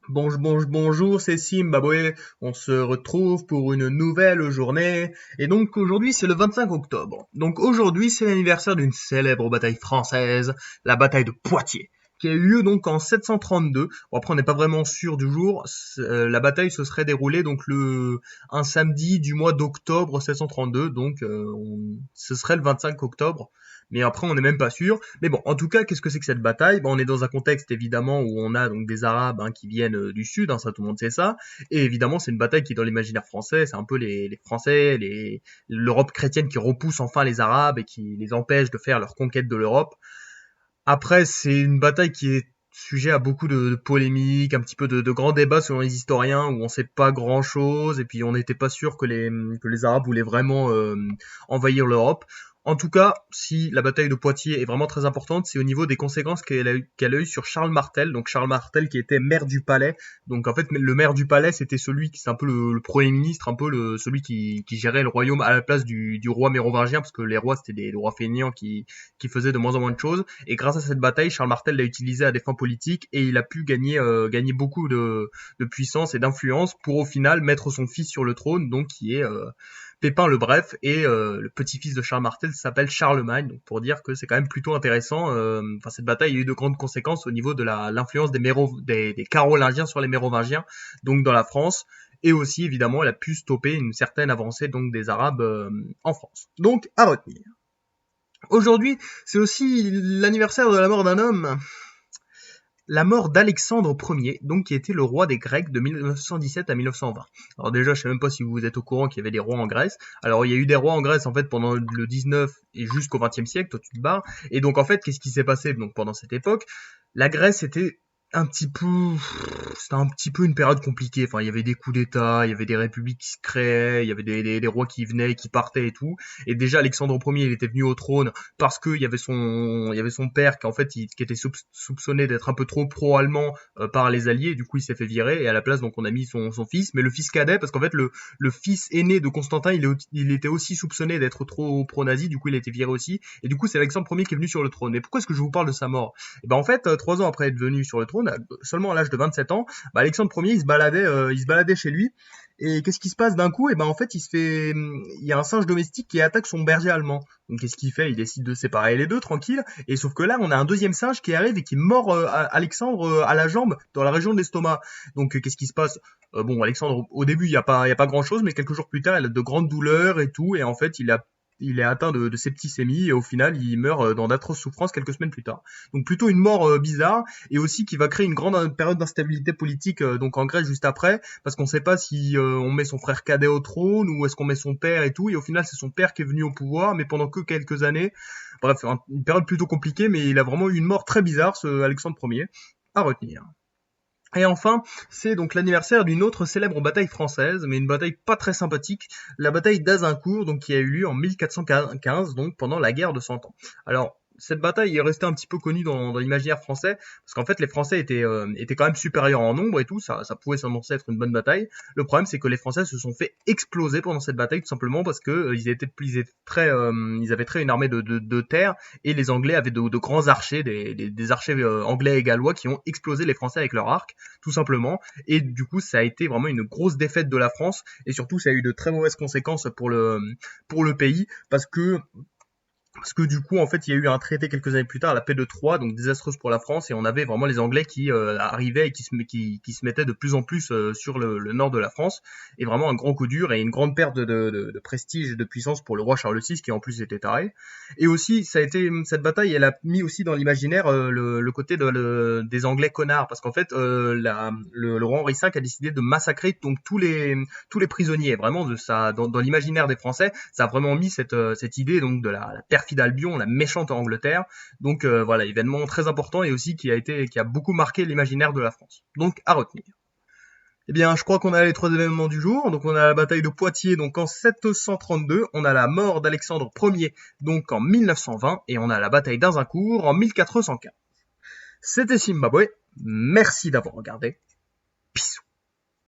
Bonjour, c'est Zimbabwe. On se retrouve pour une nouvelle journée. Et donc aujourd'hui, c'est le 25 octobre. Donc aujourd'hui, c'est l'anniversaire d'une célèbre bataille française, la bataille de Poitiers, qui a eu lieu donc en 732. Bon, après, on n'est pas vraiment sûr du jour. La bataille se serait déroulée donc un samedi du mois d'octobre 732. Donc ce serait le 25 octobre. Mais après, on n'est même pas sûr. Mais bon, en tout cas, qu'est-ce que c'est que cette bataille? On est dans un contexte évidemment où on a donc des Arabes qui viennent du sud, ça tout le monde sait ça. Et évidemment, c'est une bataille qui est dans l'imaginaire français. C'est un peu les Français, l'Europe chrétienne qui repousse enfin les Arabes et qui les empêche de faire leur conquête de l'Europe. Après, c'est une bataille qui est sujet à beaucoup de polémiques, un petit peu de grands débats selon les historiens où on sait pas grand chose et puis on n'était pas sûr que les Arabes voulaient vraiment envahir l'Europe. En tout cas, si la bataille de Poitiers est vraiment très importante, c'est au niveau des conséquences qu'elle a eu sur Charles Martel. Donc Charles Martel qui était maire du Palais. Donc en fait, le maire du Palais, c'était celui qui, c'est un peu le premier ministre, un peu celui qui gérait le royaume à la place du roi mérovingien, parce que les rois c'était des rois feignants qui faisaient de moins en moins de choses. Et grâce à cette bataille, Charles Martel l'a utilisé à des fins politiques et il a pu gagner beaucoup de puissance et d'influence pour au final mettre son fils sur le trône, donc qui est Pépin le Bref, et le petit-fils de Charles Martel s'appelle Charlemagne, donc pour dire que c'est quand même plutôt intéressant. Enfin, cette bataille a eu de grandes conséquences au niveau de l'influence des Carolingiens sur les Mérovingiens, donc dans la France, et aussi évidemment elle a pu stopper une certaine avancée donc des Arabes en France. Donc à retenir. Aujourd'hui, c'est aussi l'anniversaire de la mort d'un homme, la mort d'Alexandre Ier, donc qui était le roi des Grecs de 1917 à 1920. Alors déjà, je sais même pas si vous êtes au courant qu'il y avait des rois en Grèce. Alors il y a eu des rois en Grèce en fait pendant le 19 et jusqu'au 20e siècle, toi tu te barres. Et donc en fait, qu'est-ce qui s'est passé donc pendant cette époque? La Grèce était un petit peu, c'était un petit peu une période compliquée. Enfin, il y avait des coups d'État, il y avait des républiques qui se créaient, il y avait des rois qui venaient, qui partaient et tout. Et déjà, Alexandre Ier, il était venu au trône parce qu'il y avait son père qui en fait, qui était soupçonné d'être un peu trop pro-allemand par les Alliés. Du coup, il s'est fait virer et à la place, donc, on a mis son fils, mais le fils cadet, parce qu'en fait, le fils aîné de Constantin, il était aussi soupçonné d'être trop pro-nazi. Du coup, il a été viré aussi. Et du coup, c'est Alexandre Ier qui est venu sur le trône. Mais pourquoi est-ce que je vous parle de sa mort? Et ben en fait, 3 ans après être venu sur le trône, seulement à l'âge de 27 ans, Alexandre Ier il se baladait chez lui. Et qu'est-ce qui se passe d'un coup? Et ben en fait, il y a un singe domestique qui attaque son berger allemand. Donc qu'est-ce qu'il fait? Il décide de séparer les deux tranquille. Et sauf que là, on a un deuxième singe qui arrive et qui mord Alexandre à la jambe dans la région de l'estomac. Donc qu'est-ce qui se passe? Bon, Alexandre, au début, il y a pas grand-chose, mais quelques jours plus tard, il a de grandes douleurs et tout, et en fait, il est atteint de septicémie et au final il meurt dans d'atroces souffrances quelques semaines plus tard. Donc plutôt une mort bizarre et aussi qui va créer une grande période d'instabilité politique donc en Grèce juste après parce qu'on sait pas si on met son frère cadet au trône ou est-ce qu'on met son père et tout et au final c'est son père qui est venu au pouvoir mais pendant que quelques années. Bref, une période plutôt compliquée mais il a vraiment eu une mort très bizarre ce Alexandre Ier à retenir. Et enfin, c'est donc l'anniversaire d'une autre célèbre bataille française, mais une bataille pas très sympathique, la bataille d'Azincourt, donc qui a eu lieu en 1415, donc pendant la guerre de Cent Ans. Alors, cette bataille est restée un petit peu connue dans l'imaginaire français, parce qu'en fait les Français étaient quand même supérieurs en nombre et tout, ça pouvait s'annoncer être une bonne bataille. Le problème c'est que les Français se sont fait exploser pendant cette bataille tout simplement parce que ils avaient très une armée de terre et les Anglais avaient de grands archers, des archers anglais et gallois qui ont explosé les Français avec leur arc tout simplement. Et du coup, ça a été vraiment une grosse défaite de la France. Et surtout, ça a eu de très mauvaises conséquences pour le pays parce que du coup, en fait, il y a eu un traité quelques années plus tard, la paix de Troyes, donc désastreuse pour la France, et on avait vraiment les Anglais qui arrivaient et qui se mettaient de plus en plus sur le nord de la France, et vraiment un grand coup dur et une grande perte de prestige et de puissance pour le roi Charles VI, qui en plus était taré. Et aussi, cette bataille, elle a mis aussi dans l'imaginaire le côté des Anglais connards, parce qu'en fait, le roi Henri V a décidé de massacrer donc tous les prisonniers, vraiment dans l'imaginaire des Français, ça a vraiment mis cette idée donc de la perfide Albion, la méchante Angleterre. Donc voilà, événement très important et aussi qui a beaucoup marqué l'imaginaire de la France. Donc à retenir. Eh bien, je crois qu'on a les 3 événements du jour. Donc on a la bataille de Poitiers donc en 732, on a la mort d'Alexandre Ier donc en 1920 et on a la bataille d'Azincourt en 1415. C'était Zimbabwe. Merci d'avoir regardé.